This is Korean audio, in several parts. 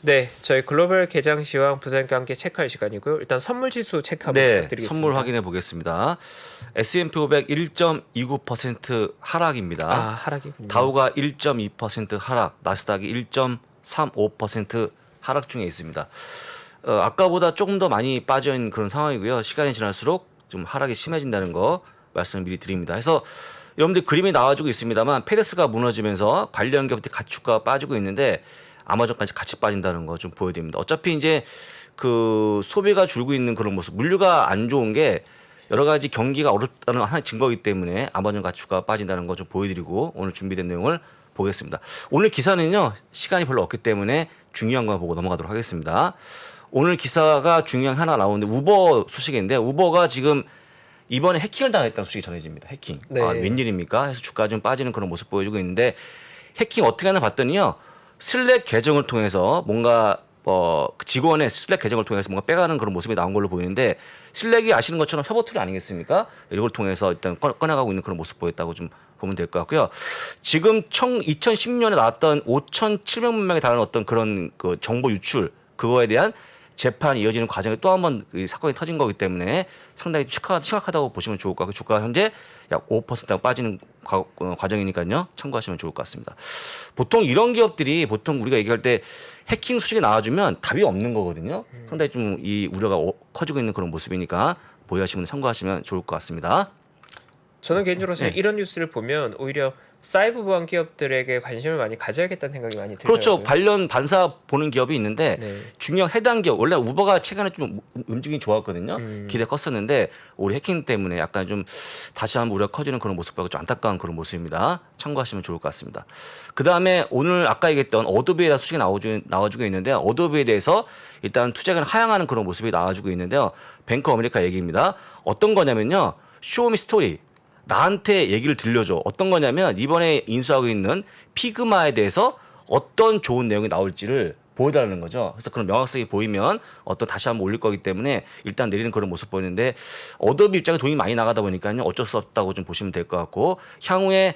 네, 저희 글로벌 개장 시황 부장과 함께 체크할 시간이고요. 일단 선물 지수 체크 한번 네, 부탁드리겠습니다. 선물 확인해 보겠습니다. S&P 500 1.29% 하락입니다. 하락이군요. 다우가 1.2% 하락, 나스닥이 1.35% 하락 중에 있습니다. 아까보다 조금 더 많이 빠진 그런 상황이고요. 시간이 지날수록 좀 하락이 심해진다는 거 말씀을 미리 드립니다. 그래서 여러분들 그림이 나와주고 있습니다만 페레스가 무너지면서 관련 기업들 가축가가 빠지고 있는데 아마존까지 같이 빠진다는 거 좀 보여드립니다. 어차피 이제 그 소비가 줄고 있는 그런 모습, 물류가 안 좋은 게 여러 가지 경기가 어렵다는 하나의 증거이기 때문에 아마존 가축가가 빠진다는 거 좀 보여드리고 오늘 준비된 내용을 보겠습니다. 오늘 기사는요 시간이 별로 없기 때문에 중요한 거 보고 넘어가도록 하겠습니다. 오늘 기사가 중요한 하나 나오는데 우버 소식인데 우버가 지금 이번에 해킹을 당했다는 소식이 전해집니다. 해킹. 네. 웬일입니까? 해서 주가가 좀 빠지는 그런 모습 보여주고 있는데 해킹 어떻게 하나 봤더니요. 슬랙 계정을 통해서 뭔가 직원의 슬랙 계정을 통해서 뭔가 빼가는 그런 모습이 나온 걸로 보이는데 슬랙이 아시는 것처럼 협업 툴이 아니겠습니까? 이걸 통해서 일단 꺼내가고 있는 그런 모습 보였다고 좀 보면 될 것 같고요. 지금 2016년에 나왔던 5,700만 명에 달하는 어떤 그런 그 정보 유출 그거에 대한 재판이 이어지는 과정에 또 한 번 사건이 터진 거기 때문에 상당히 심각하다고 보시면 좋을 것 같고 주가가 현재 약 5% 빠지는 과정이니까요. 참고하시면 좋을 것 같습니다. 보통 이런 기업들이 보통 우리가 얘기할 때 해킹 소식이 나와주면 답이 없는 거거든요. 상당히 좀 이 우려가 커지고 있는 그런 모습이니까 보유하시는 분 참고하시면 좋을 것 같습니다. 저는 개인적으로 사실 네. 이런 뉴스를 보면 오히려 사이버 보안 기업들에게 관심을 많이 가져야겠다는 생각이 많이 들어요. 그렇죠. 관련 반사 보는 기업이 있는데 네. 중요한 해당 기업 원래 우버가 최근에 좀 움직임이 좋았거든요. 기대 컸었는데 우리 해킹 때문에 약간 좀 다시 한번 우려가 커지는 그런 모습 보고 좀 안타까운 그런 모습입니다. 참고하시면 좋을 것 같습니다. 그 다음에 오늘 아까 얘기했던 어도비에 대한 소식이 나와주고 있는데요. 어도비에 대해서 일단 투자가 하향하는 그런 모습이 나와주고 있는데요. 뱅크 아메리카 얘기입니다. 어떤 거냐면요. 쇼미 스토리. 나한테 얘기를 들려줘. 어떤 거냐면 이번에 인수하고 있는 피그마에 대해서 어떤 좋은 내용이 나올지를 보여달라는 거죠. 그래서 그런 명확성이 보이면 다시 한번 올릴 거기 때문에 일단 내리는 그런 모습 보이는데 어도비 입장에 돈이 많이 나가다 보니까요. 어쩔 수 없다고 좀 보시면 될 것 같고 향후에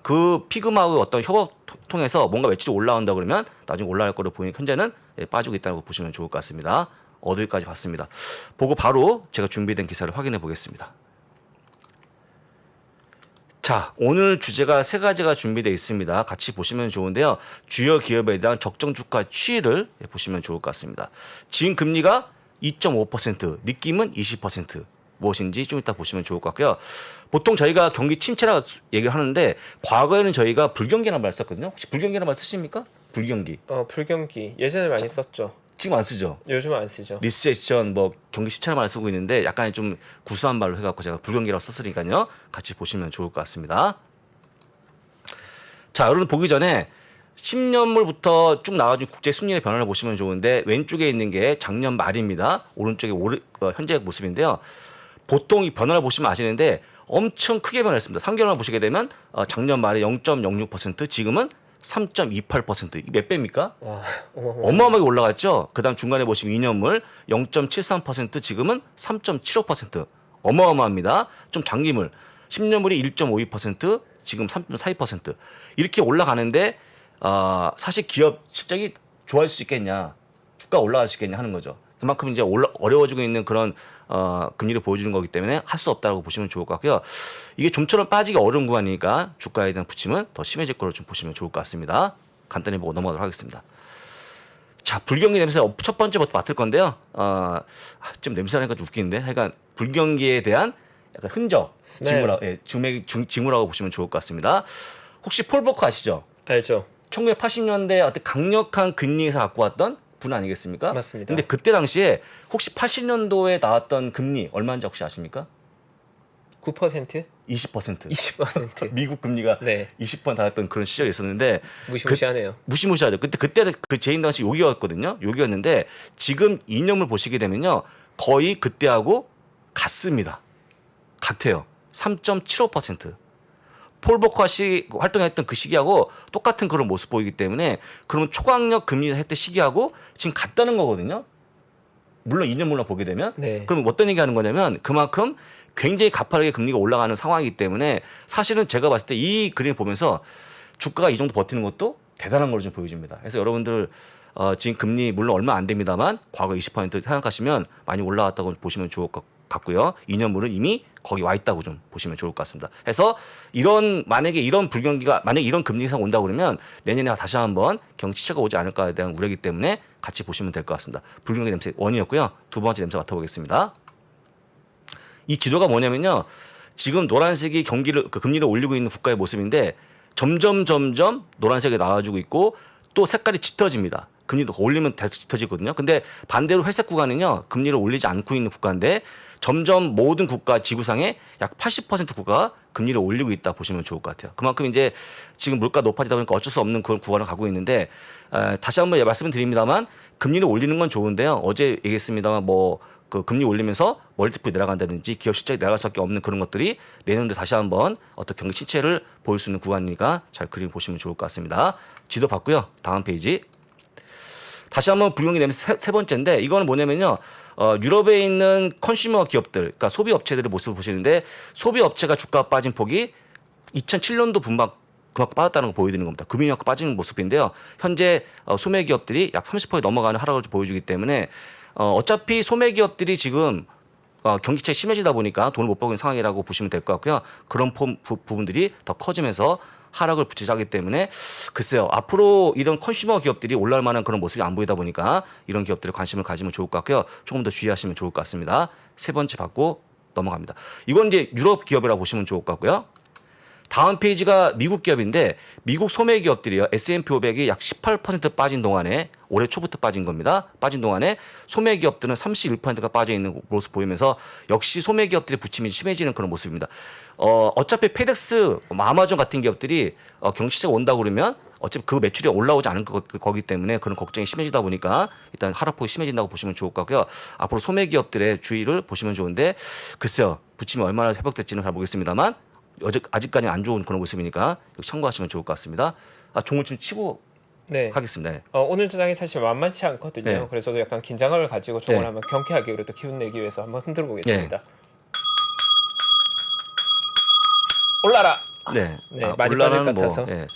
그 피그마의 어떤 협업 통해서 뭔가 매출이 올라온다 그러면 나중에 올라갈 거로 보이니 현재는 빠지고 있다고 보시면 좋을 것 같습니다. 어도비까지 봤습니다. 보고 바로 제가 준비된 기사를 확인해 보겠습니다. 자, 오늘 주제가 세 가지가 준비되어 있습니다. 같이 보시면 좋은데요. 주요 기업에 대한 적정 주가 추이를 보시면 좋을 것 같습니다. 지금 금리가 2.5%, 느낌은 20%. 무엇인지 좀 이따 보시면 좋을 것 같고요. 보통 저희가 경기 침체라고 얘기를 하는데 과거에는 저희가 불경기라는 말 썼거든요. 혹시 불경기라는 말 쓰십니까? 불경기. 불경기 예전에 많이 썼죠. 지금 안 쓰죠. 요즘은 안 쓰죠. 리세션 뭐 경기 침체라는 말을 쓰고 있는데 약간 좀 구수한 말로 해갖고 제가 불경기라고 썼으니까요. 같이 보시면 좋을 것 같습니다. 자, 여러분 보기 전에 10년물부터 쭉 나와준 국제 순위의 변화를 보시면 좋은데 왼쪽에 있는 게 작년 말입니다. 오른쪽에 현재 모습인데요. 보통 이 변화를 보시면 아시는데 엄청 크게 변했습니다. 3개월만 보시게 되면 작년 말에 0.06%, 지금은 3.28%. 이게 몇 배입니까? 와, 어마어마하게 올라갔죠. 그다음 중간에 보시면 2년물 0.73%, 지금은 3.75%. 어마어마합니다. 좀 장기물 10년물이 1.52%, 지금 3.42%. 이렇게 올라가는데 사실 기업 실적이 좋아질 수 있겠냐, 주가 올라갈 수 있겠냐 하는 거죠. 그만큼 이제 어려워지고 있는 그런 금리를 보여주는 거기 때문에 할 수 없다고 보시면 좋을 것 같고요. 이게 좀처럼 빠지기 어려운 구간이니까 주가에 대한 부침은 더 심해질 거로 좀 보시면 좋을 것 같습니다. 간단히 보고 넘어가도록 하겠습니다. 자, 불경기 냄새 첫 번째부터 맡을 건데요. 좀 냄새 나니까 좀 웃기는데, 하여간 불경기에 대한 약간 흔적, 징후라고 보시면 좋을 것 같습니다. 혹시 폴 보커 아시죠? 알죠. 1980년대 어떤 강력한 금리에서 갖고 왔던 분 아니겠습니까? 맞습니다. 근데 그때 당시에 혹시 80년도에 나왔던 금리 얼마인지 혹시 아십니까? 9%? 20%. 20%. 미국 금리가 네. 20% 달았던 그런 시절이 있었는데 무시무시하네요. 무시무시하죠. 그때 그 재인 당시 욕이었거든요. 욕이었는데 지금 이념을 보시게 되면요. 거의 그때하고 같습니다. 같아요. 3.75%. 폴 보커 활동했던 그 시기하고 똑같은 그런 모습 보이기 때문에 그러면 초강력 금리 했던 시기하고 지금 같다는 거거든요. 물론 2년물로 보게 되면. 네. 그럼 어떤 얘기하는 거냐면 그만큼 굉장히 가파르게 금리가 올라가는 상황이기 때문에 사실은 제가 봤을 때 이 그림 보면서 주가가 이 정도 버티는 것도 대단한 걸로 좀 보여집니다. 그래서 여러분들 지금 금리 물론 얼마 안 됩니다만 과거 20% 생각하시면 많이 올라왔다고 보시면 좋을 것 같고요. 2년물은 이미 거기 와 있다고 좀 보시면 좋을 것 같습니다. 해서 만약에 이런 불경기가 만약에 이런 금리 인상 온다고 그러면 내년에 다시 한번 경기치가 오지 않을까에 대한 우려이기 때문에 같이 보시면 될 것 같습니다. 불경기 냄새 원이었고요. 두 번째 냄새 맡아보겠습니다. 이 지도가 뭐냐면요. 지금 노란색이 금리를 올리고 있는 국가의 모습인데 점점 노란색이 나와주고 있고 또 색깔이 짙어집니다. 금리도 올리면 계속 짙어지거든요. 근데 반대로 회색 구간은요. 금리를 올리지 않고 있는 국가인데 점점 모든 국가 지구상의 약 80% 국가가 금리를 올리고 있다 보시면 좋을 것 같아요. 그만큼 이제 지금 물가 높아지다 보니까 어쩔 수 없는 그런 구간을 가고 있는데 다시 한번 말씀을 드립니다만 금리를 올리는 건 좋은데요. 어제 얘기했습니다만 그 금리 올리면서 멀티플이 내려간다든지 기업 실적이 내려갈 수밖에 없는 그런 것들이 내년도 다시 한번 어떤 경기 침체를 보일 수 있는 구간이니까 잘 그림 보시면 좋을 것 같습니다. 지도 봤고요. 다음 페이지. 다시 한번 불경기 냄새 세 번째인데 이거는 뭐냐면요. 유럽에 있는 컨슈머 기업들, 그러니까 소비 업체들의 모습을 보시는데 소비 업체가 주가 빠진 폭이 2007년도 그만큼 빠졌다는 걸 보여드리는 겁니다. 금융위기가 빠지는 모습인데요. 현재 소매 기업들이 약 30% 넘어가는 하락을 보여주기 때문에 어차피 소매 기업들이 지금 경기차가 심해지다 보니까 돈을 못 벌고 있는 상황이라고 보시면 될 것 같고요. 그런 부분들이 더 커지면서 하락을 부채하기 때문에 글쎄요. 앞으로 이런 컨슈머 기업들이 올라올 만한 그런 모습이 안 보이다 보니까 이런 기업들에 관심을 가지면 좋을 것 같고요. 조금 더 주의하시면 좋을 것 같습니다. 세 번째 받고 넘어갑니다. 이건 이제 유럽 기업이라고 보시면 좋을 것 같고요. 다음 페이지가 미국 기업인데 미국 소매 기업들이요. S&P 500이 약 18% 빠진 동안에 올해 초부터 빠진 겁니다. 빠진 동안에 소매 기업들은 31%가 빠져 있는 모습 보이면서 역시 소매 기업들의 부침이 심해지는 그런 모습입니다. 어차피 페덱스, 아마존 같은 기업들이 경기시장 온다고 그러면 어차피 그 매출이 올라오지 않을 거기 때문에 그런 걱정이 심해지다 보니까 일단 하락폭이 심해진다고 보시면 좋을 것 같고요. 앞으로 소매 기업들의 주의를 보시면 좋은데 글쎄요. 부침이 얼마나 회복될지는 잘 모르겠습니다만 아직까지 안 좋은 그런 모습이니까 참고하시면 좋을 것 같습니다. 종을 좀 치고 네. 하겠습니다. 네. 오늘 장이 사실 만만치 않거든요. 네. 그래서 저도 약간 긴장감을 가지고 종을 네. 한번 경쾌하게 그래도 기운 내기 위해서 한번 흔들어 보겠습니다. 올라라. 네. 네, 많이 빠질 것 같아서 네.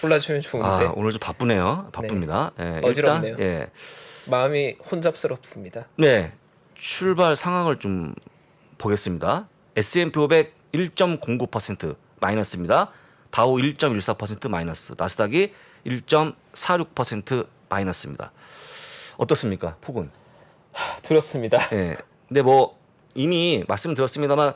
올라주면 좋은데 오늘 좀 바쁘네요. 바쁩니다. 네. 어지럽네요. 일단, 마음이 혼잡스럽습니다. 네. 출발 상황을 좀 보겠습니다. S&P 500 1.09% 마이너스입니다. 다우 1.14% 마이너스, 나스닥이 1.46% 마이너스입니다. 어떻습니까? 폭은? 두렵습니다. 네. 근데 이미 말씀드렸습니다만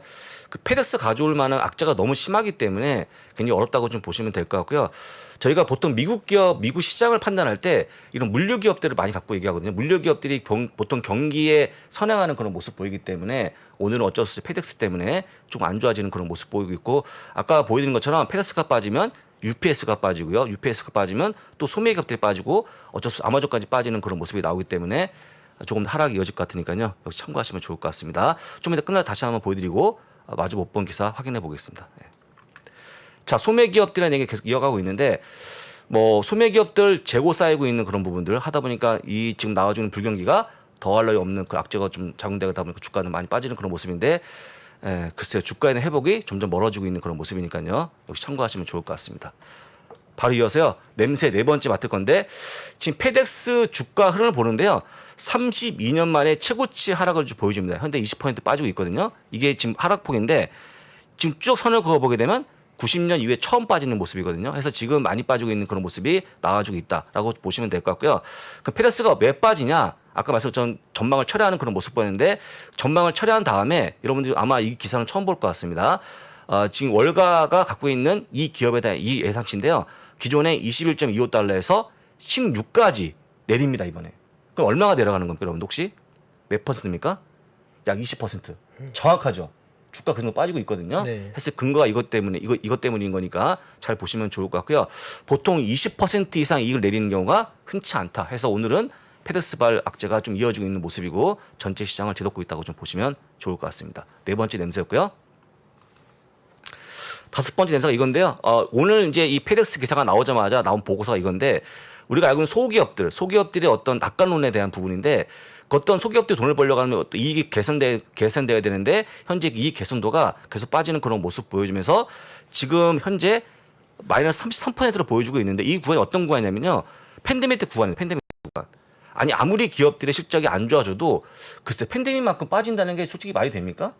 그 페덱스 가져올 만한 악재가 너무 심하기 때문에 굉장히 어렵다고 좀 보시면 될 것 같고요. 저희가 보통 미국 기업, 미국 시장을 판단할 때 이런 물류 기업들을 많이 갖고 얘기하거든요. 물류 기업들이 보통 경기에 선행하는 그런 모습 보이기 때문에 오늘은 어쩔 수 없이 페덱스 때문에 좀 안 좋아지는 그런 모습 보이고 있고 아까 보여드린 것처럼 페덱스가 빠지면 UPS가 빠지고요. UPS가 빠지면 또 소매 기업들이 빠지고 어쩔 수 없이 아마존까지 빠지는 그런 모습이 나오기 때문에 조금 더 하락이 이어질 것 같으니까요. 역시 참고하시면 좋을 것 같습니다. 좀 이따 끝나서 다시 한번 보여드리고 마주 못 본 기사 확인해 보겠습니다. 네. 자, 소매 기업들이라는 얘기 계속 이어가고 있는데 소매 기업들 재고 쌓이고 있는 그런 부분들 하다 보니까 이 지금 나와주는 불경기가 더할 나위 없는 그 악재가 좀 작용되다 보니까 주가는 많이 빠지는 그런 모습인데 글쎄요. 주가에 대한 회복이 점점 멀어지고 있는 그런 모습이니까요. 역시 참고하시면 좋을 것 같습니다. 바로 이어서요. 냄새 네 번째 맡을 건데 지금 페덱스 주가 흐름을 보는데요. 32년 만에 최고치 하락을 보여줍니다. 현재 20% 빠지고 있거든요. 이게 지금 하락폭인데 지금 쭉 선을 그어보게 되면 90년 이후에 처음 빠지는 모습이거든요. 그래서 지금 많이 빠지고 있는 그런 모습이 나와주고 있다라고 보시면 될 것 같고요. 그 페덱스가 왜 빠지냐? 아까 말씀드린 전망을 철회하는 그런 모습 보였는데 전망을 철회한 다음에 여러분들 아마 이 기사는 처음 볼 것 같습니다. 지금 월가가 갖고 있는 이 기업에 대한 이 예상치인데요. 기존의 21.25달러에서 16까지 내립니다 이번에. 그럼 얼마가 내려가는 겁니까 여러분 혹시? 몇 퍼센트입니까? 약 20%. 정확하죠. 주가 그 정도 빠지고 있거든요. 네. 사실 근거가 이것 때문인 거니까 잘 보시면 좋을 것 같고요. 보통 20% 이상 이익을 내리는 경우가 흔치 않다 해서 오늘은 페덱스발 악재가 좀 이어지고 있는 모습이고 전체 시장을 뒤덮고 있다고 좀 보시면 좋을 것 같습니다. 네 번째 냄새였고요. 다섯 번째 냄새가 이건데요. 오늘 이제 이 페덱스 기사가 나오자마자 나온 보고서가 이건데 우리가 알고 있는 소기업들의 어떤 낙관론에 대한 부분인데 그 어떤 소기업들이 돈을 벌려고 하면 어떤 이익이 개선돼야 되는데 현재 이익 개선도가 계속 빠지는 그런 모습 보여주면서 지금 현재 마이너스 33%로 보여주고 있는데 이 구간이 어떤 구간이냐면요. 팬데믹 때 구간이에요. 팬데믹 구간. 아니 아무리 기업들의 실적이 안 좋아져도 글쎄 팬데믹만큼 빠진다는 게 솔직히 말이 됩니까?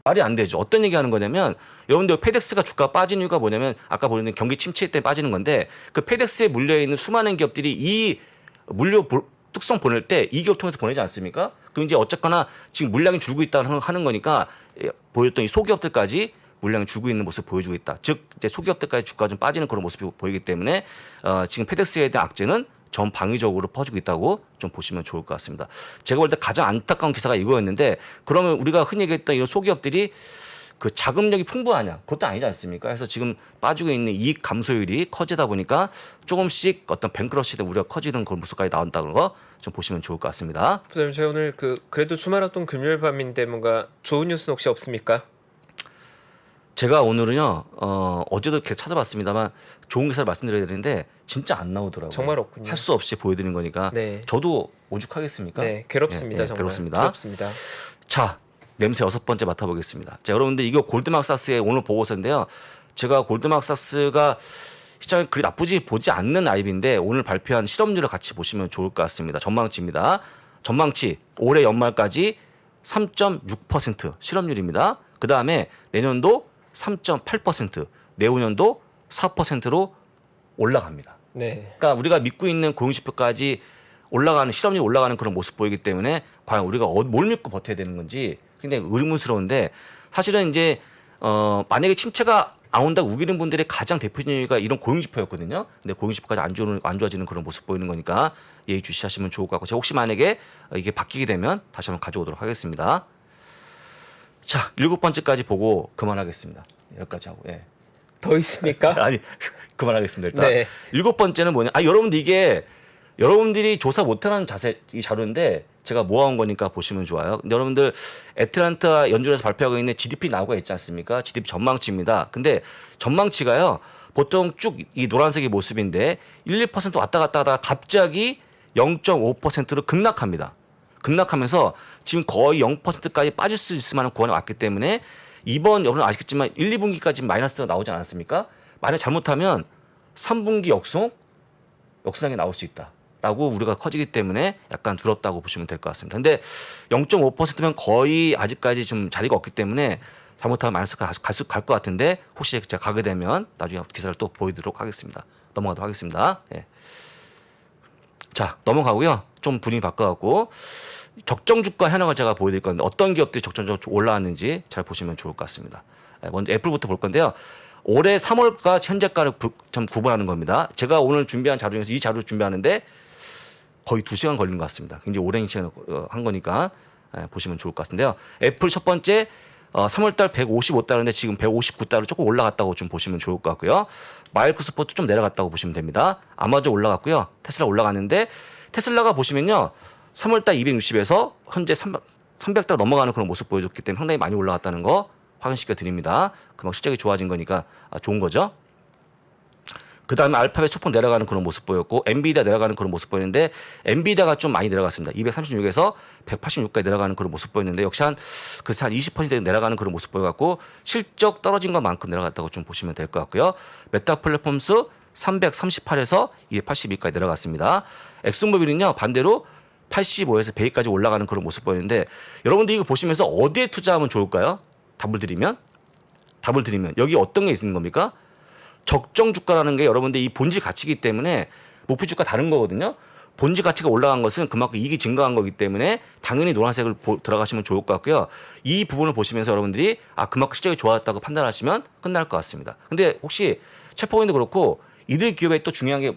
말이 안 되죠. 어떤 얘기하는 거냐면 여러분들 페덱스가 주가 빠진 이유가 뭐냐면 아까 보는 경기 침체 때 빠지는 건데 그 페덱스에 물려 있는 수많은 기업들이 이 물류 특성 보낼 때 이 기업 통해서 보내지 않습니까? 그럼 이제 어쨌거나 지금 물량이 줄고 있다는 하는 거니까 보였던 이 소기업들까지 물량이 줄고 있는 모습 보여주고 있다. 즉 이제 소기업들까지 주가 좀 빠지는 그런 모습이 보이기 때문에 지금 페덱스에 대한 악재는 전 방위적으로 퍼지고 있다고 좀 보시면 좋을 것 같습니다. 제가 볼 때 가장 안타까운 기사가 이거였는데 그러면 우리가 흔히 얘기했던 이런 소기업들이 그 자금력이 풍부하냐? 그것도 아니지 않습니까? 그래서 지금 빠지고 있는 이익 감소율이 커지다 보니까 조금씩 어떤 뱅크러시의 우려가 커지는 그런 모습까지 나온다는 거 좀 보시면 좋을 것 같습니다. 부장님, 저희 오늘 그래도 주말활동 금요일 밤인데 뭔가 좋은 뉴스는 혹시 없습니까? 제가 오늘은요 어제도 이렇게 찾아봤습니다만 좋은 기사를 말씀드려야 되는데 진짜 안 나오더라고요. 정말 없군요. 할 수 없이 보여드리는 거니까 네. 저도 오죽하겠습니까? 네, 괴롭습니다. 예, 예, 정말 괴롭습니다. 괴롭습니다. 자, 냄새 6번째 맡아보겠습니다. 자, 여러분들 이거 골드만삭스의 오늘 보고서인데요. 제가 골드만삭스가 시장이 그리 나쁘지 보지 않는 IB인데 오늘 발표한 실업률을 같이 보시면 좋을 것 같습니다. 전망치입니다. 전망치 올해 연말까지 3.6% 실업률입니다. 그 다음에 내년도 3.8%, 내후년도 4%로 올라갑니다. 네. 그러니까 우리가 믿고 있는 고용지표까지 올라가는 실업률이 올라가는 그런 모습 보이기 때문에 과연 우리가 뭘 믿고 버텨야 되는 건지 굉장히 의문스러운데 사실은 이제 만약에 침체가 안 온다고 우기는 분들의 가장 대표적인 이유가 이런 고용지표였거든요. 근데 고용지표까지 안 좋아지는 그런 모습 보이는 거니까 예의주시하시면 좋을 것 같고 제가 혹시 만약에 이게 바뀌게 되면 다시 한번 가져오도록 하겠습니다. 자, 7번째까지 보고 그만하겠습니다. 여기까지 하고. 예. 더 있습니까? 아니 그만하겠습니다. 일단 네. 7번째는 뭐냐? 여러분들 이게 여러분들이 조사 못하는 자세 이 자료인데 제가 모아온 거니까 보시면 좋아요. 근데 여러분들 애틀란타 연준에서 발표하고 있는 GDP 나오고 있지 않습니까? GDP 전망치입니다. 근데 전망치가요 보통 쭉 이 노란색의 모습인데 1, 2% 왔다 갔다 하다가 갑자기 0.5%로 급락합니다. 급락하면서 지금 거의 0%까지 빠질 수 있을 만한 구간에 왔기 때문에 이번 여러분 아시겠지만 1, 2분기까지 마이너스가 나오지 않았습니까? 만약 잘못하면 3분기 역성이 나올 수 있다라고 우리가 커지기 때문에 약간 두렵다고 보시면 될 것 같습니다. 근데 0.5%면 거의 아직까지 좀 자리가 없기 때문에 잘못하면 마이너스가 갈 것 같은데 혹시 제가 가게 되면 나중에 기사를 또 보여드리도록 하겠습니다. 넘어가도록 하겠습니다. 예. 자, 넘어가고요. 좀 분위기 바꿔갖고 적정 주가 현황을 제가 보여드릴 건데 어떤 기업들이 적정적으로 올라왔는지 잘 보시면 좋을 것 같습니다. 먼저 애플부터 볼 건데요. 올해 3월가 현재가를 좀 구분하는 겁니다. 제가 오늘 준비한 자료 중에서 이 자료를 준비하는데 거의 2시간 걸린 것 같습니다. 굉장히 오랜 시간을 한 거니까 보시면 좋을 것 같은데요. 애플 첫 번째 3월달 155달러인데 지금 159달러 조금 올라갔다고 좀 보시면 좋을 것 같고요. 마이크로소프트 좀 내려갔다고 보시면 됩니다. 아마존 올라갔고요. 테슬라 올라갔는데 테슬라가 보시면요. 3월달 260에서 현재 300달러 넘어가는 그런 모습 보여줬기 때문에 상당히 많이 올라갔다는 거 확인시켜 드립니다. 그만큼 실적이 좋아진 거니까 좋은 거죠. 그 다음에 알파벳 소폭 내려가는 그런 모습 보였고 엔비디아 내려가는 그런 모습 보였는데 엔비디아가 좀 많이 내려갔습니다. 236에서 186까지 내려가는 그런 모습 보였는데 역시 한 20% 내려가는 그런 모습 보여갖고 실적 떨어진 것만큼 내려갔다고 좀 보시면 될 것 같고요. 메타 플랫폼스 338에서 282까지 내려갔습니다. 엑슨모빌은요 반대로 85에서 100까지 올라가는 그런 모습 보였는데 여러분들 이거 보시면서 어디에 투자하면 좋을까요? 답을 드리면 여기 어떤 게 있는 겁니까? 적정 주가라는 게 여러분들 이 본질 가치이기 때문에 목표 주가 다른 거거든요. 본질 가치가 올라간 것은 그만큼 이익이 증가한 거기 때문에 당연히 노란색을 들어가시면 좋을 것 같고요. 이 부분을 보시면서 여러분들이 그만큼 실적이 좋았다고 판단하시면 끝날 것 같습니다. 근데 혹시 체포인도 그렇고 이들 기업에 또 중요한 게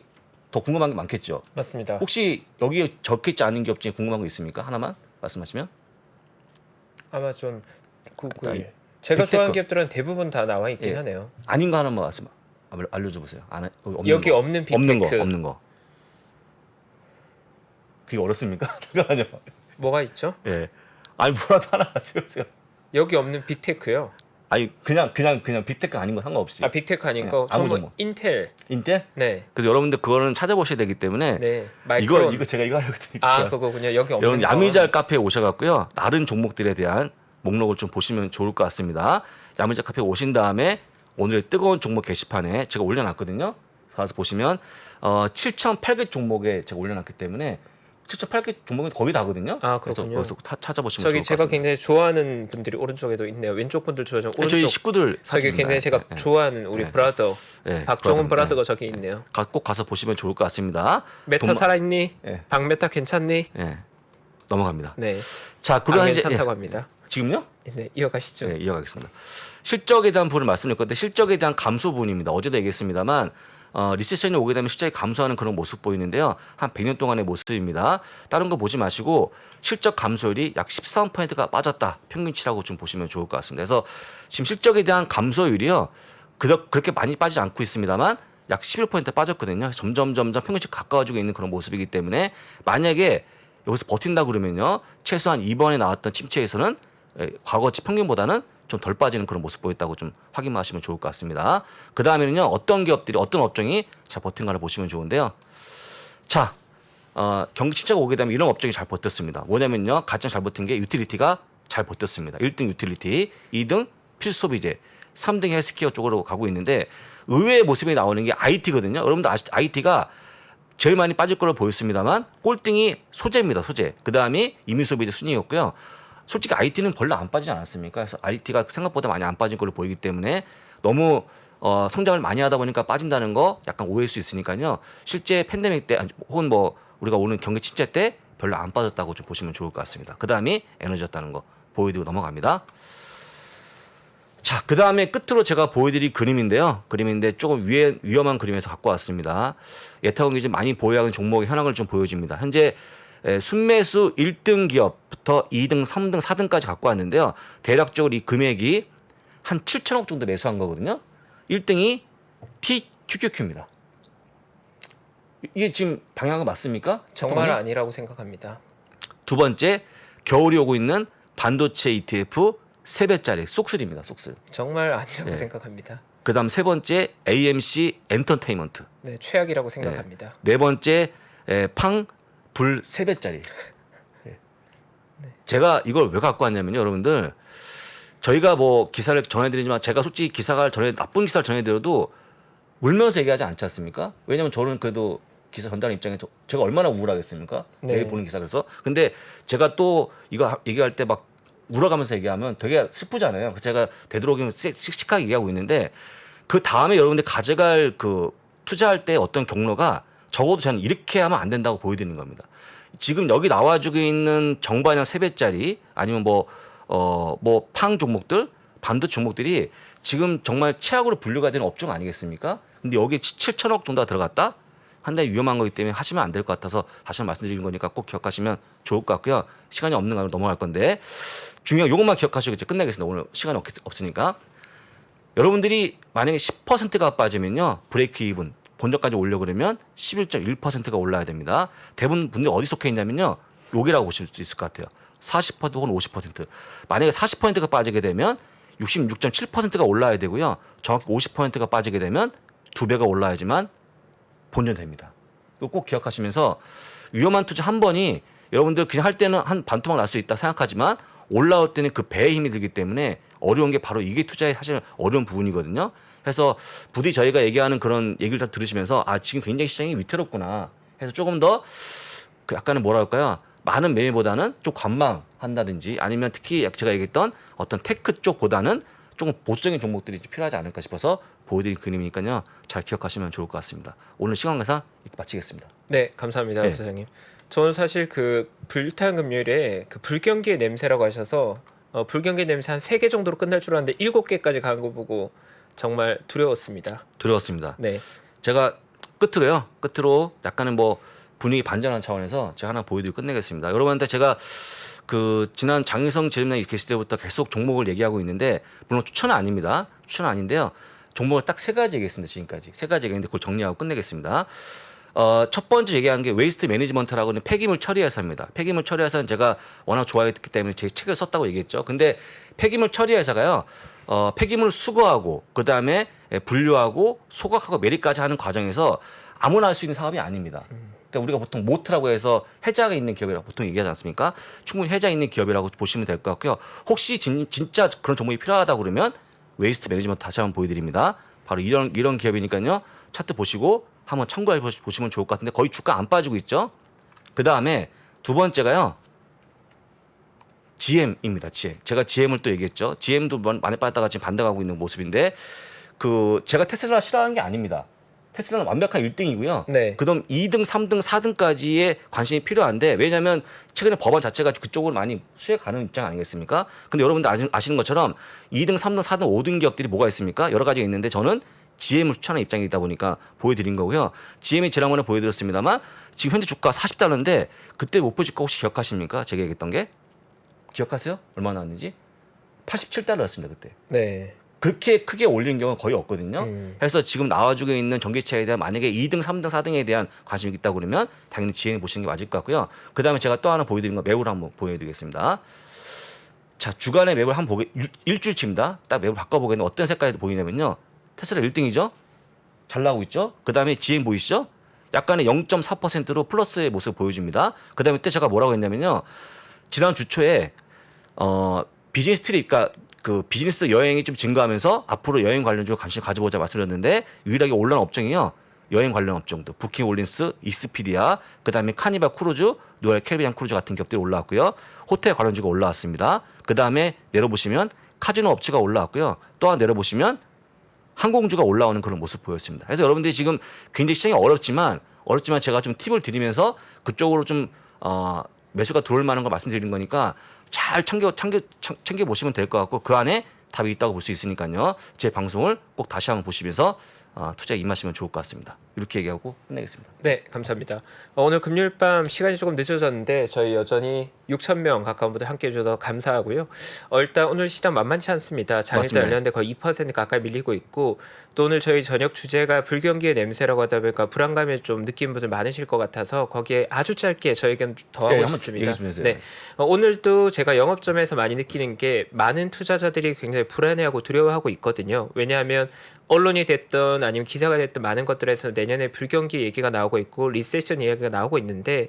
더 궁금한 게 많겠죠. 맞습니다. 혹시 여기에 적혀있지 않은 기업 중에 궁금한 거 있습니까? 하나만 말씀하시면. 아마존, 구글. 일단 제가 빅테크. 좋아하는 기업들은 대부분 다 나와 있긴 예. 하네요. 아닌 거 하나만 알려줘 보세요. 여기 없는 빅테크. 없는 거. 그게 어렵습니까? 잠깐만요. 뭐가 있죠? 예. 아니 뭐라도 하나 하세요. 여기 없는 빅테크요. 아니 그냥 빅테크 아닌 거 상관없이. 빅테크 아닌 네, 거. 아무 뭐 종목. 인텔. 인텔? 네. 그래서 여러분들 그거는 찾아보셔야 되기 때문에 네. 마이크론. 이거 제가 이거 하려고 드릴게요. 그거군요. 여기 없는 여러분 거. 야미잘 카페에 오셔갖고요. 다른 종목들에 대한 목록을 좀 보시면 좋을 것 같습니다. 야미잘 카페에 오신 다음에 오늘의 뜨거운 종목 게시판에 제가 올려놨거든요. 가서 보시면 7,800 종목에 제가 올려놨기 때문에 7.8개 종목은 거의 다거든요. 아, 그래서 그렇군요. 거기서 찾아보시면 저기 좋을 것 제가 같습니다. 굉장히 좋아하는 분들이 오른쪽에도 있네요. 왼쪽 분들 좋아하죠. 저희 오른쪽 식구들 저기 사진입니다. 굉장히 제가 예, 예. 좋아하는 우리 예. 브라더 예, 박종훈 브라더가 예. 저기 있네요. 꼭 가서 보시면 좋을 것 같습니다. 메타 살아있니? 예. 박메타 괜찮니? 예. 넘어갑니다. 네. 자, 안 그러한 이제 괜찮다고 합니다. 지금요? 네, 이어가시죠. 네, 이어가겠습니다. 실적에 대한 부분을 말씀드릴 건데 실적에 대한 감소 부분입니다. 어제도 얘기했습니다만 리세션이 오게 되면 실적이 감소하는 그런 모습 보이는데요. 한 100년 동안의 모습입니다. 다른 거 보지 마시고 실적 감소율이 약 13%가 빠졌다. 평균치라고 좀 보시면 좋을 것 같습니다. 그래서 지금 실적에 대한 감소율이요. 그렇게 많이 빠지지 않고 있습니다만 약 11% 빠졌거든요. 점점 평균치 가까워지고 있는 그런 모습이기 때문에 만약에 여기서 버틴다 그러면요. 최소한 이번에 나왔던 침체에서는 과거치 평균보다는 좀 덜 빠지는 그런 모습 보였다고 좀 확인하시면 좋을 것 같습니다. 그 다음에는요. 어떤 기업들이 어떤 업종이 잘 버틴가를 보시면 좋은데요. 자, 경기 침체가 오게 되면 이런 업종이 잘 버텼습니다. 뭐냐면요. 가장 잘 버틴 게 유틸리티가 잘 버텼습니다. 1등 유틸리티, 2등 필수소비재, 3등 헬스케어 쪽으로 가고 있는데 의외의 모습이 나오는 게 IT거든요. 여러분들 IT가 제일 많이 빠질 거로 보였습니다만 꼴등이 소재입니다. 소재. 그 다음이 이민소비재 순위였고요. 솔직히 IT는 별로 안 빠지지 않았습니까? 그래서 IT가 생각보다 많이 안 빠진 걸로 보이기 때문에 너무 성장을 많이 하다 보니까 빠진다는 거 약간 오해일 수 있으니까요. 실제 팬데믹 때 혹은 뭐 우리가 오는 경기 침체 때 별로 안 빠졌다고 좀 보시면 좋을 것 같습니다. 그 다음이 에너지였다는 거 보여드리고 넘어갑니다. 자, 그 다음에 끝으로 제가 보여드릴 그림인데 조금 위험한 그림에서 갖고 왔습니다. 예타원기 좀 많이 보유하는 종목의 현황을 좀 보여줍니다. 현재 순매수 1등 기업부터 2등, 3등, 4등까지 갖고 왔는데요. 대략적으로 이 금액이 한 7천억 정도 매수한 거거든요. 1등이 TQQQ입니다. 이게 지금 방향은 맞습니까? 정말 아니라고 생각합니다. 두 번째, 겨울이 오고 있는 반도체 ETF 3배짜리 쏙슬입니다. 쏙슬. 정말 아니라고 네. 생각합니다. 그다음 세 번째 AMC 엔터테인먼트. 네, 최악이라고 생각합니다. 네 번째 팡불 3배짜리. 네. 제가 이걸 왜 갖고 왔냐면요, 여러분들. 저희가 뭐 기사를 전해드리지만 제가 솔직히 나쁜 기사를 전해드려도 울면서 얘기하지 않지 않습니까? 왜냐면 저는 그래도 기사 전달하는 입장에 제가 얼마나 우울하겠습니까? 네. 매일 보는 기사 그래서. 근데 제가 또 이거 얘기할 때 막 울어가면서 얘기하면 되게 슬프잖아요. 그래서 제가 되도록이면 씩씩하게 얘기하고 있는데 그 다음에 여러분들 가져갈 그 투자할 때 어떤 경로가 적어도 저는 이렇게 하면 안 된다고 보여드리는 겁니다. 지금 여기 나와주고 있는 정반영 3배짜리 아니면 팡 종목들, 반도체 종목들이 지금 정말 최악으로 분류가 되는 업종 아니겠습니까? 근데 여기에 7천억 정도가 들어갔다? 상당히 위험한 거기 때문에 하시면 안 될 것 같아서 다시 한번 말씀드리는 거니까 꼭 기억하시면 좋을 것 같고요. 시간이 없는 가로 넘어갈 건데 중요한 요것만 기억하시고 이제 끝내겠습니다. 오늘 시간이 없으니까. 여러분들이 만약에 10%가 빠지면요. 브레이크 이븐 본전까지 올려 그러면 11.1%가 올라야 됩니다. 대부분 분들이 어디 속해 있냐면요. 여기라고 보실 수 있을 것 같아요. 40% 혹은 50%. 만약에 40%가 빠지게 되면 66.7%가 올라야 되고요. 정확히 50%가 빠지게 되면 2배가 올라야지만 본전됩니다. 이거 꼭 기억하시면서 위험한 투자 한 번이 여러분들 그냥 할 때는 한 반토막 날 수 있다 생각하지만 올라올 때는 그 배에 힘이 들기 때문에 어려운 게 바로 이게 투자의 사실 어려운 부분이거든요. 그래서 부디 저희가 얘기하는 그런 얘기를 다 들으시면서 지금 굉장히 시장이 위태롭구나 해서 조금 더 그 약간은 뭐라 할까요? 많은 매매보다는 좀 관망한다든지 아니면 특히 제가 얘기했던 어떤 테크 쪽보다는 조금 보수적인 종목들이 필요하지 않을까 싶어서 보여드린 그림이니까요. 잘 기억하시면 좋을 것 같습니다. 오늘 시간 강사 이렇게 마치겠습니다. 네, 감사합니다, 네. 부사장님. 저는 사실 그 불타는 금요일에 그 불경기의 냄새라고 하셔서 불경기의 냄새 한 3개 정도로 끝날 줄 알았는데 7개까지 간 거 보고 정말 두려웠습니다. 두려웠습니다. 네, 제가 끝으로 약간은 분위기 반전하는 차원에서 제가 하나 보여드리고 끝내겠습니다. 여러분한테 제가 그 지난 장희성 지점장이 계실 때부터 계속 종목을 얘기하고 있는데 물론 추천은 아닙니다. 추천은 아닌데요. 종목을 딱 3가지 얘기했습니다. 지금까지 3가지 얘기했는데 그걸 정리하고 끝내겠습니다. 첫 번째 얘기한 게 웨이스트 매니지먼트라고 하는 폐기물 처리회사입니다. 폐기물 처리회사는 제가 워낙 좋아했기 때문에 제 책을 썼다고 얘기했죠. 근데 폐기물 처리회사가요. 폐기물을 수거하고 그다음에 분류하고 소각하고 매립까지 하는 과정에서 아무나 할 수 있는 사업이 아닙니다. 그러니까 우리가 보통 모트라고 해서 해자가 있는 기업이라고 보통 얘기하지 않습니까? 충분히 해자 있는 기업이라고 보시면 될 것 같고요. 혹시 진짜 그런 종목이 필요하다 그러면 웨이스트 매니지먼트 다시 한번 보여드립니다. 바로 이런 기업이니까요. 차트 보시고 한번 참고해 보시면 좋을 것 같은데 거의 주가 안 빠지고 있죠. 그 다음에 두 번째가요. GM입니다. GM. 제가 GM을 또 얘기했죠. GM도 많이 빠졌다가 지금 반등하고 있는 모습인데 제가 테슬라 싫어하는 게 아닙니다. 테슬라는 완벽한 1등이고요. 네. 그다음 2등, 3등, 4등까지의 관심이 필요한데 왜냐하면 최근에 법원 자체가 그쪽으로 많이 수혜 가는 입장 아니겠습니까? 근데 여러분들 아시는 것처럼 2등, 3등, 4등, 5등 기업들이 뭐가 있습니까? 여러 가지가 있는데 저는 GM을 추천하는 입장이다 보니까 보여드린 거고요. GM이 지난번에 보여드렸습니다만 지금 현재 주가 40달러인데 그때 목표 주가 혹시 기억하십니까? 제가 얘기했던 게 기억하세요? 얼마 나왔는지? 87달러였습니다 그때. 네. 그렇게 크게 올리는 경우는 거의 없거든요. 그래서 지금 나와주고 있는 전기차에 대한 만약에 2등, 3등, 4등에 대한 관심이 있다고 그러면 당연히 GM 보시는 게 맞을 것 같고요. 그다음에 제가 또 하나 보여드린 거 매우를 한번 보여드리겠습니다. 자, 주간의 매우를 한번 일주일치입니다. 딱 매우를 바꿔보겠는데 어떤 색깔이 보이냐면요. 테슬라 1등이죠. 잘 나오고 있죠. 그다음에 GM 보이시죠? 약간의 0.4%로 플러스의 모습을 보여줍니다. 그다음에 때 제가 뭐라고 했냐면요. 지난 주 초에 비즈니스 트립, 그러니까 그 비즈니스 여행이 좀 증가하면서 앞으로 여행 관련주로 관심 가져보자 말씀드렸는데 유일하게 올라온 업종이요. 여행 관련 업종도 부킹홀린스, 익스피디아, 그다음에 카니발 크루즈, 로얄 캐리비안 크루즈 같은 기업들이 올라왔고요. 호텔 관련주가 올라왔습니다. 그다음에 내려보시면 카지노 업체가 올라왔고요. 또한 내려보시면 항공주가 올라오는 그런 모습 보였습니다. 그래서 여러분들이 지금 굉장히 시장이 어렵지만 제가 좀 팁을 드리면서 그쪽으로 좀 매수가 들어올 만한 걸 말씀드리는 거니까 잘 챙겨 보시면 될 것 같고 그 안에 답이 있다고 볼 수 있으니까요. 제 방송을 꼭 다시 한번 보시면서 투자에 임하시면 좋을 것 같습니다. 이렇게 얘기하고 끝내겠습니다. 네, 감사합니다. 오늘 금요일 밤 시간이 조금 늦어졌는데 저희 여전히 6,000명 가까운 분들 함께해 주셔서 감사하고요. 일단 오늘 시장 만만치 않습니다. 장에도 맞습니다. 열렸는데 거의 2% 가까이 밀리고 있고 또 오늘 저희 저녁 주제가 불경기의 냄새라고 하다 보니까 불안감에 좀 느낀 분들 많으실 것 같아서 거기에 아주 짧게 저희 의견 더하고 네, 한번 싶습니다. 얘기 좀 해주세요. 네, 오늘도 제가 영업점에서 많이 느끼는 게 많은 투자자들이 굉장히 불안해하고 두려워하고 있거든요. 왜냐하면 언론이 됐든 아니면 기사가 됐든 많은 것들에서 내년에 불경기 얘기가 나오고 있고 리세션 이야기가 나오고 있는데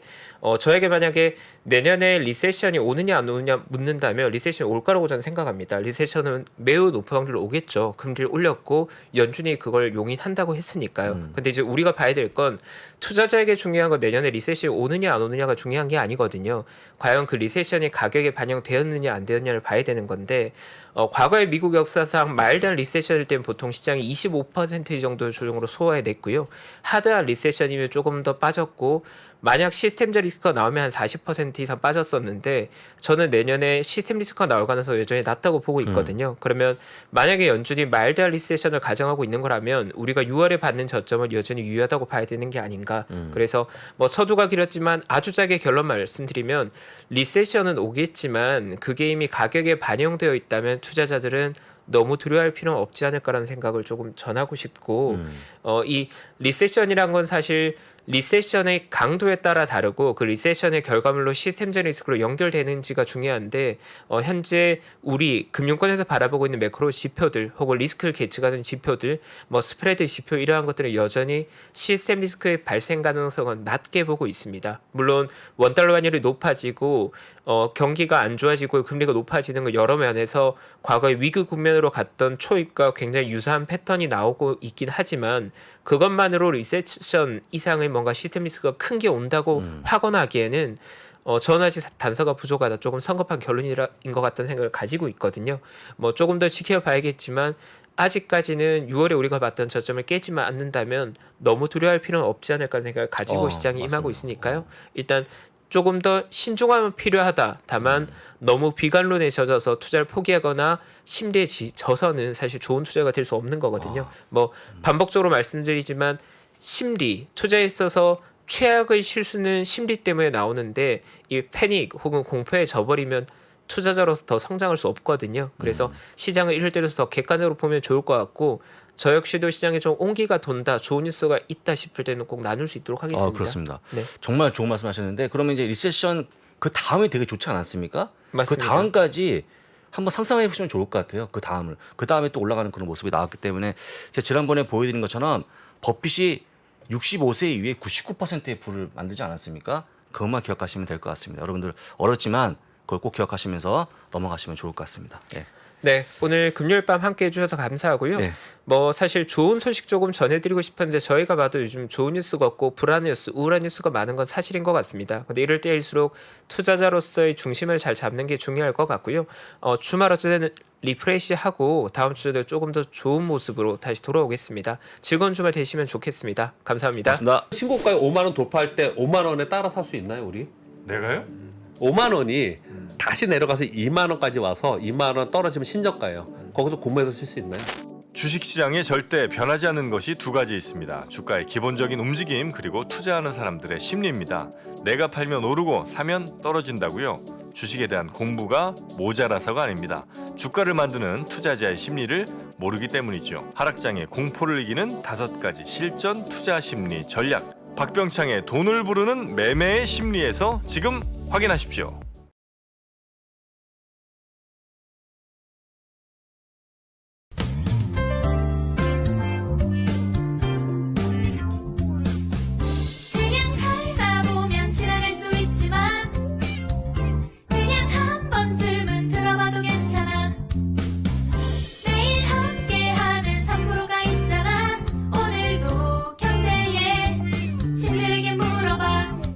저에게 만약에 내년에 리세션이 오느냐 안 오느냐 묻는다면 리세션이 올 거라고 저는 생각합니다. 리세션은 매우 높은 확률로 오겠죠. 금리를 올렸고 연준이 그걸 용인한다고 했으니까요. 근데 이제 우리가 봐야 될 건 투자자에게 중요한 건 내년에 리세션이 오느냐 안 오느냐가 중요한 게 아니거든요. 과연 그 리세션이 가격에 반영되었느냐 안 되었느냐를 봐야 되는 건데 과거의 미국 역사상 마일드한 리세션일 때는 보통 시장이 25% 정도 조정으로 소화해냈고요. 하드한 리세션이면 조금 더 빠졌고 만약 시스템적 리스크가 나오면 한 40% 이상 빠졌었는데 저는 내년에 시스템 리스크가 나올 가능성이 여전히 낮다고 보고 있거든요. 그러면 만약에 연준이 마일드한 리세션을 가정하고 있는 거라면 우리가 6월에 받는 저점은 여전히 유효하다고 봐야 되는 게 아닌가. 그래서 뭐 서두가 길었지만 아주 짧게 결론 말씀드리면 리세션은 오겠지만 그게 이미 가격에 반영되어 있다면 투자자들은 너무 두려워할 필요는 없지 않을까라는 생각을 조금 전하고 싶고 이 리세션이란 건 사실 리세션의 강도에 따라 다르고 그 리세션의 결과물로 시스템적 리스크로 연결되는지가 중요한데 현재 우리 금융권에서 바라보고 있는 매크로 지표들 혹은 리스크를 계측하는 지표들 뭐 스프레드 지표 이러한 것들은 여전히 시스템 리스크의 발생 가능성은 낮게 보고 있습니다. 물론 원달러 환율이 높아지고 경기가 안 좋아지고 금리가 높아지는 건 여러 면에서 과거의 위기 국면으로 갔던 초입과 굉장히 유사한 패턴이 나오고 있긴 하지만 그것만으로 리세션 이상의 뭔가 시스템 리스크가 큰 게 온다고 확언하기에는 저는 아직 단서가 부족하다. 조금 성급한 결론인 것 같다는 생각을 가지고 있거든요. 뭐 조금 더 지켜봐야겠지만 아직까지는 6월에 우리가 봤던 저점을 깨지만 않는다면 너무 두려워할 필요는 없지 않을까 생각을 가지고 시장이 임하고 있으니까요. 일단 조금 더 신중함은 필요하다. 다만 너무 비관론에 젖어서 투자를 포기하거나 심리에 져서는 사실 좋은 투자가 될 수 없는 거거든요. 뭐 반복적으로 말씀드리지만 심리, 투자에 있어서 최악의 실수는 심리 때문에 나오는데 이 패닉 혹은 공포에 져버리면 투자자로서 더 성장할 수 없거든요. 그래서 시장을 이럴 때로서 더 객관적으로 보면 좋을 것 같고 저 역시도 시장에 좀 온기가 돈다, 좋은 뉴스가 있다 싶을 때는 꼭 나눌 수 있도록 하겠습니다. 그렇습니다. 네. 정말 좋은 말씀하셨는데 그러면 이제 리세션 그 다음이 되게 좋지 않았습니까? 맞습니다. 그 다음까지 한번 상상해 보시면 좋을 것 같아요. 그 다음에 또 올라가는 그런 모습이 나왔기 때문에 제가 지난번에 보여드린 것처럼 버핏이 65세 이후에 99%의 부를 만들지 않았습니까? 그것만 기억하시면 될 것 같습니다. 여러분들 어렵지만 그걸 꼭 기억하시면서 넘어가시면 좋을 것 같습니다. 네. 네, 오늘 금요일 밤 함께 해주셔서 감사하고요. 네. 뭐 사실 좋은 소식 조금 전해드리고 싶었는데 저희가 봐도 요즘 좋은 뉴스가 없고 불안한 뉴스, 우울한 뉴스가 많은 건 사실인 것 같습니다. 근데 이럴 때일수록 투자자로서의 중심을 잘 잡는 게 중요할 것 같고요. 주말 어쨌든 리프레시하고 다음 주에도 조금 더 좋은 모습으로 다시 돌아오겠습니다. 즐거운 주말 되시면 좋겠습니다. 감사합니다. 맞습니다. 신고가에 5만 원 돌파할 때 5만 원에 따라 살 수 있나요, 우리? 내가요? 5만 원이 다시 내려가서 2만 원까지 와서 2만 원 떨어지면 신저가예요. 거기서 구매해서 쓸 수 있나요? 주식시장에 절대 변하지 않는 것이 두 가지 있습니다. 주가의 기본적인 움직임 그리고 투자하는 사람들의 심리입니다. 내가 팔면 오르고 사면 떨어진다고요? 주식에 대한 공부가 모자라서가 아닙니다. 주가를 만드는 투자자의 심리를 모르기 때문이죠. 하락장의 공포를 이기는 5가지 실전 투자 심리 전략. 박병창의 돈을 부르는 매매의 심리에서 지금 확인하십시오.